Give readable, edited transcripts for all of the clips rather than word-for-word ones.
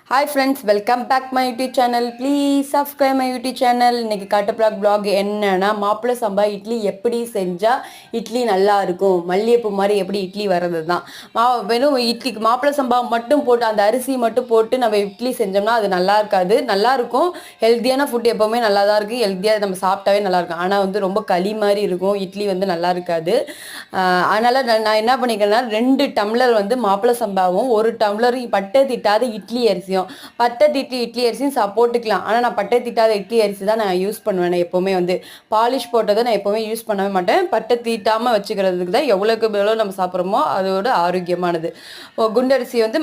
Hi friends, welcome back my YouTube channel. Please subscribe my YouTube channel. இன்னைக்கு காட்டுப்ளாக் vlog என்னன்னா மாப்பிள சம்பா இட்லி எப்படி செஞ்சா இட்லி நல்லா இருக்கும், மல்லிகைப்பூ மாதிரி எப்படி இட்லி வர்றது தான். வெறும் இட்லிக்கு மாப்பிள சம்பா மட்டும் போட்டு அந்த அரிசி மட்டும் போட்டு நம்ம இட்லி செஞ்சோம்னா அது நல்லா இருக்காது. நல்லா இருக்கும், ஹெல்த்தியான ஃபுட் எப்பவுமே நல்லா தான் இருக்குது, ஹெல்த்தியாக நம்ம சாப்பிட்டாவே நல்லா இருக்கும். ஆனால் வந்து ரொம்ப களி மாதிரி இருக்கும், இட்லி வந்து நல்லா இருக்காது. அதனால் நான் என்ன பண்ணிக்கிறேன்னா 2 டம்ளர் வந்து மாப்பிள சம்பாவும் 1 டம்ளர் பட்டை திட்டாத இட்லி அரிசியும், பட்டை திட்டி இட்லி அரிசியும் போட்டுக்கலாம். ஆனால் நான் பட்டை திட்டாத இட்லி அரிசி தான் நான் யூஸ் பண்ணுவேன். நான் எப்போவுமே வந்து பாலிஷ் போட்டதை நான் எப்போவுமே யூஸ் பண்ணவே மாட்டேன். பட்டை தீட்டாமல் வச்சுக்கிறதுக்கு தான் எவ்வளோக்கு எவ்வளோ நம்ம சாப்பிட்றோமோ அதோட ஆரோக்கியமானது. குண்டரிசி வந்து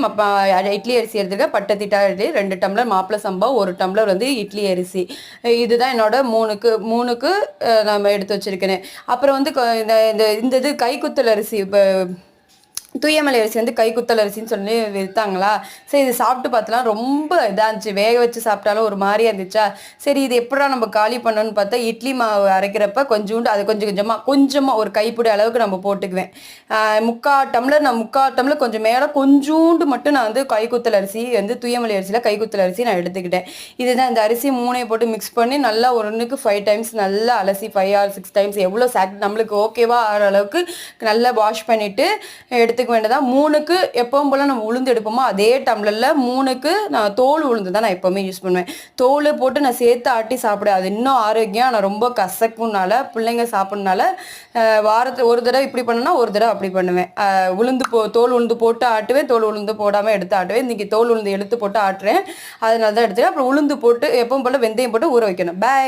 இட்லி அரிசி எடுத்துக்க, பட்டை தீட்டாத இட்லி 2 டம்ளர் மாப்பிள சம்பா, 1 டம்ளர் வந்து இட்லி அரிசி. இதுதான் என்னோட மூணுக்கு நம்ம எடுத்து வச்சிருக்கிறேன். அப்புறம் வந்து இந்த இது கைக்குத்தல் அரிசி, இப்போ தூயமல்லி அரிசி வந்து கைக்குத்தல் அரிசின்னு சொல்லி விற்றாங்களா. சரி இது சாப்பிட்டு பார்த்தலாம், ரொம்ப இதாக இருந்துச்சு, வேக வச்சு சாப்பிட்டாலும் ஒரு மாதிரியா இருந்துச்சா. சரி இது எப்படா நம்ம காலி பண்ணணும்னு பார்த்தா இட்லி மாவு அரைக்கிறப்ப கொஞ்சோண்டு அது கொஞ்சமாக ஒரு கைப்பிடி அளவுக்கு நம்ம போட்டுக்குவேன். 3/4 டம்ளர் கொஞ்சம் மேலே கொஞ்சோண்டு மட்டும் நான் வந்து கைக்குத்தல் அரிசி வந்து தூயமல்லி அரிசியில் கைக்குத்தல் அரிசி நான் எடுத்துக்கிட்டேன். இதுதான் இந்த அரிசி 3ஐயும் போட்டு மிக்ஸ் பண்ணி நல்லா ஒன்றுக்கு 5 டைம்ஸ் நல்லா அலசி 5 or 6 டைம்ஸ் எவ்வளோ நம்மளுக்கு ஓகேவா ஆகிற அளவுக்கு நல்லா வாஷ் பண்ணிவிட்டு எடுத்துக்க வேண்டியதான். 3க்கு எப்பவும் போல் நம்ம உளுந்து எடுப்போமோ அதே டம்ளரில் 3க்கு நான் தோல் உளுந்து தான் நான் எப்போவுமே யூஸ் பண்ணுவேன். தோல் போட்டு நான் சேர்த்து ஆட்டி சாப்பிடுவேன், அது இன்னும் ஆரோக்கியம். ஆனால் ரொம்ப கசக்குனால பிள்ளைங்க சாப்பிட்றதுனால வாரத்தில் ஒரு தடவை இப்படி பண்ணுன்னா ஒரு தடவை அப்படி பண்ணுவேன். தோல் உளுந்து போட்டு ஆட்டுவேன், தோல் உளுந்து போடாமல் எடுத்து ஆட்டுவேன். இன்றைக்கி தோல் உளுந்து எடுத்து போட்டு ஆட்டுறேன், அதனால தான் எடுத்துக்கிறேன். அப்புறம் உளுந்து போட்டு எப்பவும் போல் வெந்தயம் போட்டு ஊற வைக்கணும். பாய்.